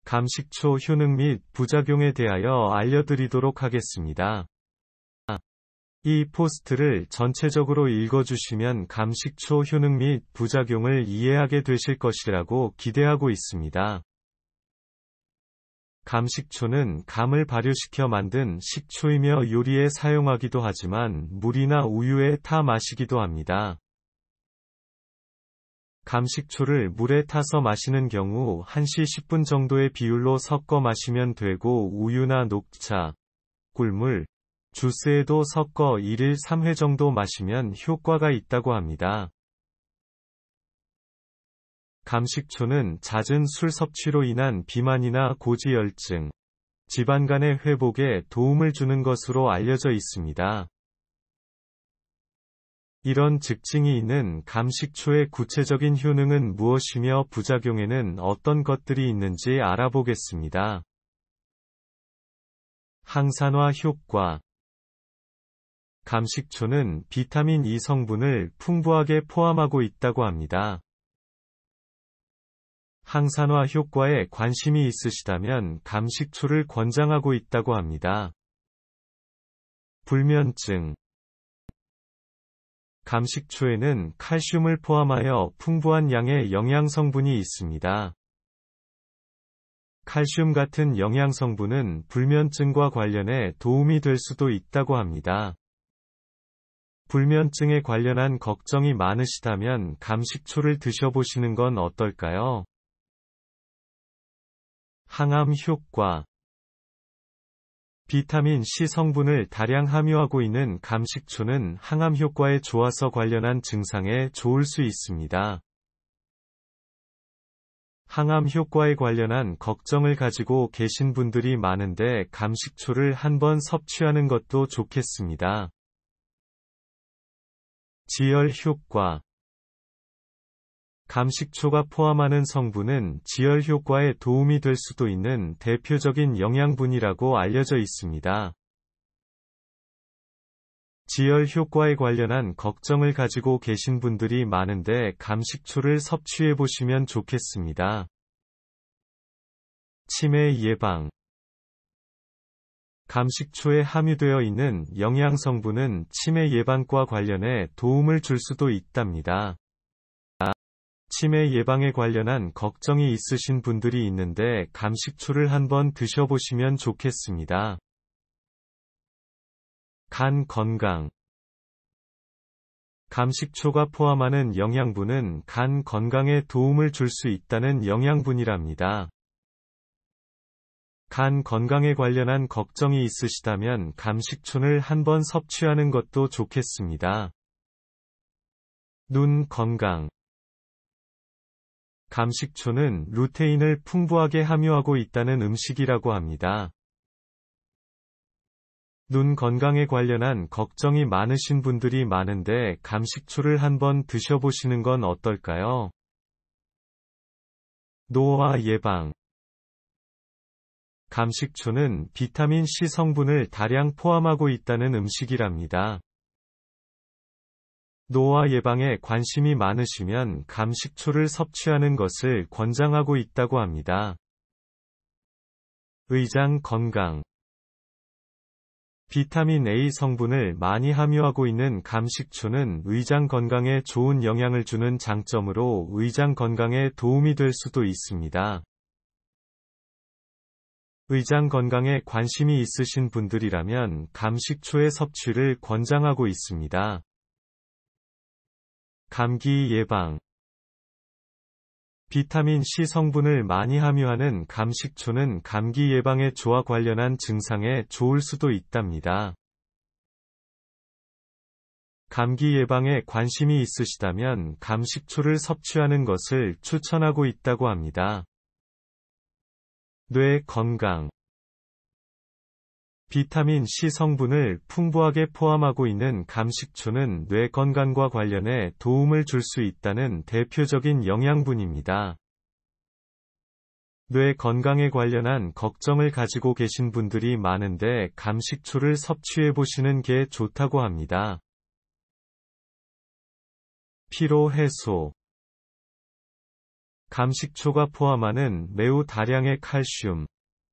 감식초 효능 및 부작용에 대하여 알려드리도록 하겠습니다. 이 포스트를 전체적으로 읽어주시면 감식초 효능 및 부작용을 이해하게 되실 것이라고 기대하고 있습니다. 감식초는 감을 발효시켜 만든 식초이며 요리에 사용하기도 하지만 물이나 우유에 타 마시기도 합니다. 감식초를 물에 타서 마시는 경우 1시 10분 정도의 비율로 섞어 마시면 되고 우유나 녹차, 꿀물, 주스에도 섞어 1일 3회 정도 마시면 효과가 있다고 합니다. 감식초는 잦은 술 섭취로 인한 비만이나 고지혈증, 지방간의 회복에 도움을 주는 것으로 알려져 있습니다. 이런 특징이 있는 감식초의 구체적인 효능은 무엇이며 부작용에는 어떤 것들이 있는지 알아보겠습니다. 항산화 효과. 감식초는 비타민 E 성분을 풍부하게 포함하고 있다고 합니다. 항산화 효과에 관심이 있으시다면 감식초를 권장하고 있다고 합니다. 불면증. 감식초에는 칼슘을 포함하여 풍부한 양의 영양성분이 있습니다. 칼슘 같은 영양성분은 불면증과 관련해 도움이 될 수도 있다고 합니다. 불면증에 관련한 걱정이 많으시다면 감식초를 드셔보시는 건 어떨까요? 항암 효과. 비타민 C 성분을 다량 함유하고 있는 감식초는 항암 효과에 좋아서 관련한 증상에 좋을 수 있습니다. 항암 효과에 관련한 걱정을 가지고 계신 분들이 많은데 감식초를 한번 섭취하는 것도 좋겠습니다. 지혈 효과. 감식초가 포함하는 성분은 지혈 효과에 도움이 될 수도 있는 대표적인 영양분이라고 알려져 있습니다. 지혈 효과에 관련한 걱정을 가지고 계신 분들이 많은데 감식초를 섭취해 보시면 좋겠습니다. 치매 예방. 감식초에 함유되어 있는 영양성분은 치매 예방과 관련해 도움을 줄 수도 있답니다. 치매 예방에 관련한 걱정이 있으신 분들이 있는데 감식초를 한번 드셔보시면 좋겠습니다. 간 건강. 감식초가 포함하는 영양분은 간 건강에 도움을 줄 수 있다는 영양분이랍니다. 간 건강에 관련한 걱정이 있으시다면 감식초를 한번 섭취하는 것도 좋겠습니다. 눈 건강. 감식초는 루테인을 풍부하게 함유하고 있다는 음식이라고 합니다. 눈 건강에 관련한 걱정이 많으신 분들이 많은데 감식초를 한번 드셔보시는 건 어떨까요? 노화 예방. 감식초는 비타민 C 성분을 다량 포함하고 있다는 음식이랍니다. 노화 예방에 관심이 많으시면 감식초를 섭취하는 것을 권장하고 있다고 합니다. 의장 건강. 비타민 A 성분을 많이 함유하고 있는 감식초는 의장 건강에 좋은 영향을 주는 장점으로 의장 건강에 도움이 될 수도 있습니다. 의장 건강에 관심이 있으신 분들이라면 감식초의 섭취를 권장하고 있습니다. 감기 예방. 비타민 C 성분을 많이 함유하는 감식초는 감기 예방에 좋아 관련한 증상에 좋을 수도 있답니다. 감기 예방에 관심이 있으시다면 감식초를 섭취하는 것을 추천하고 있다고 합니다. 뇌 건강. 비타민 C 성분을 풍부하게 포함하고 있는 감식초는 뇌 건강과 관련해 도움을 줄 수 있다는 대표적인 영양분입니다. 뇌 건강에 관련한 걱정을 가지고 계신 분들이 많은데 감식초를 섭취해 보시는 게 좋다고 합니다. 피로 해소. 감식초가 포함하는 매우 다량의 칼슘,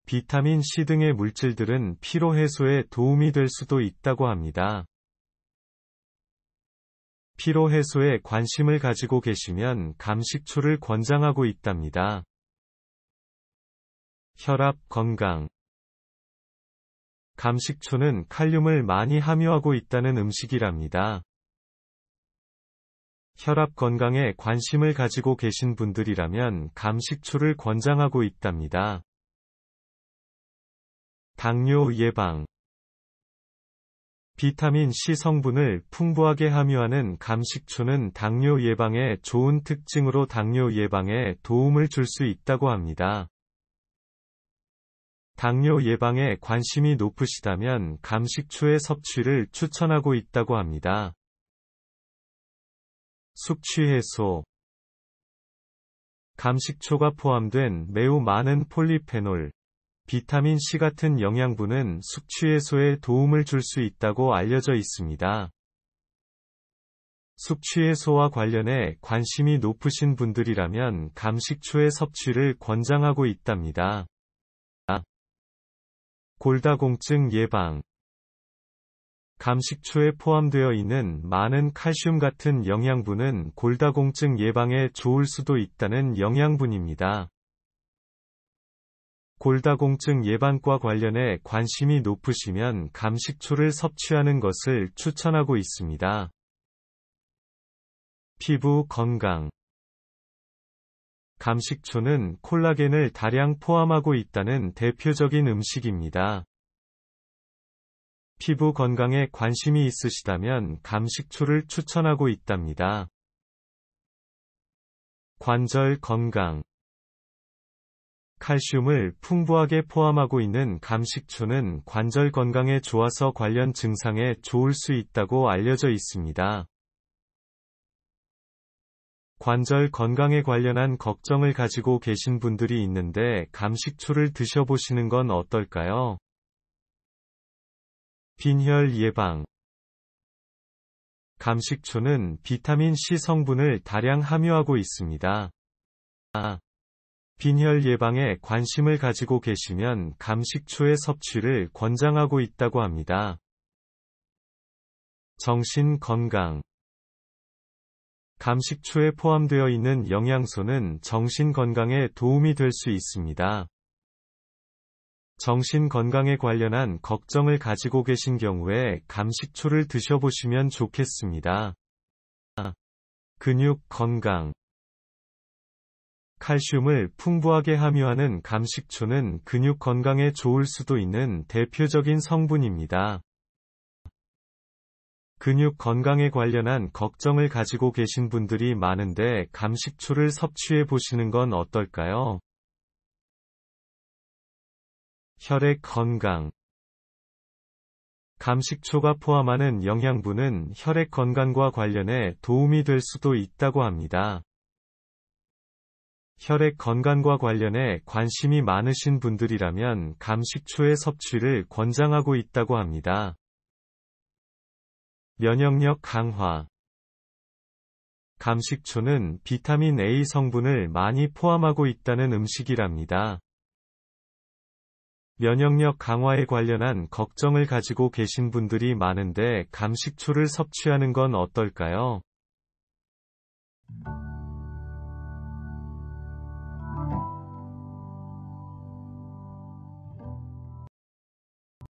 비타민 C 등의 물질들은 피로 해소에 도움이 될 수도 있다고 합니다. 피로 해소에 관심을 가지고 계시면 감식초를 권장하고 있답니다. 혈압 건강. 감식초는 칼륨을 많이 함유하고 있다는 음식이랍니다. 혈압 건강에 관심을 가지고 계신 분들이라면 감식초를 권장하고 있답니다. 당뇨 예방. 비타민 C 성분을 풍부하게 함유하는 감식초는 당뇨 예방에 좋은 특징으로 당뇨 예방에 도움을 줄 수 있다고 합니다. 당뇨 예방에 관심이 높으시다면 감식초의 섭취를 추천하고 있다고 합니다. 숙취 해소. 감식초가 포함된 매우 많은 폴리페놀, 비타민 C 같은 영양분은 숙취 해소에 도움을 줄 수 있다고 알려져 있습니다. 숙취 해소와 관련해 관심이 높으신 분들이라면 감식초의 섭취를 권장하고 있답니다. 골다공증 예방. 감식초에 포함되어 있는 많은 칼슘 같은 영양분은 골다공증 예방에 좋을 수도 있다는 영양분입니다. 골다공증 예방과 관련해 관심이 높으시면 감식초를 섭취하는 것을 추천하고 있습니다. 피부 건강. 감식초는 콜라겐을 다량 포함하고 있다는 대표적인 음식입니다. 피부 건강에 관심이 있으시다면 감식초를 추천하고 있답니다. 관절 건강. 칼슘을 풍부하게 포함하고 있는 감식초는 관절 건강에 좋아서 관련 증상에 좋을 수 있다고 알려져 있습니다. 관절 건강에 관련한 걱정을 가지고 계신 분들이 있는데 감식초를 드셔보시는 건 어떨까요? 빈혈 예방. 감식초는 비타민 C 성분을 다량 함유하고 있습니다. 빈혈 예방에 관심을 가지고 계시면 감식초의 섭취를 권장하고 있다고 합니다. 정신 건강. 감식초에 포함되어 있는 영양소는 정신 건강에 도움이 될 수 있습니다. 정신 건강에 관련한 걱정을 가지고 계신 경우에 감식초를 드셔보시면 좋겠습니다. 근육 건강. 칼슘을 풍부하게 함유하는 감식초는 근육 건강에 좋을 수도 있는 대표적인 성분입니다. 근육 건강에 관련한 걱정을 가지고 계신 분들이 많은데 감식초를 섭취해 보시는 건 어떨까요? 혈액 건강. 감식초가 포함하는 영양분은 혈액 건강과 관련해 도움이 될 수도 있다고 합니다. 혈액 건강과 관련해 관심이 많으신 분들이라면 감식초의 섭취를 권장하고 있다고 합니다. 면역력 강화. 감식초는 비타민 A 성분을 많이 포함하고 있다는 음식이랍니다. 면역력 강화에 관련한 걱정을 가지고 계신 분들이 많은데 감식초를 섭취하는 건 어떨까요?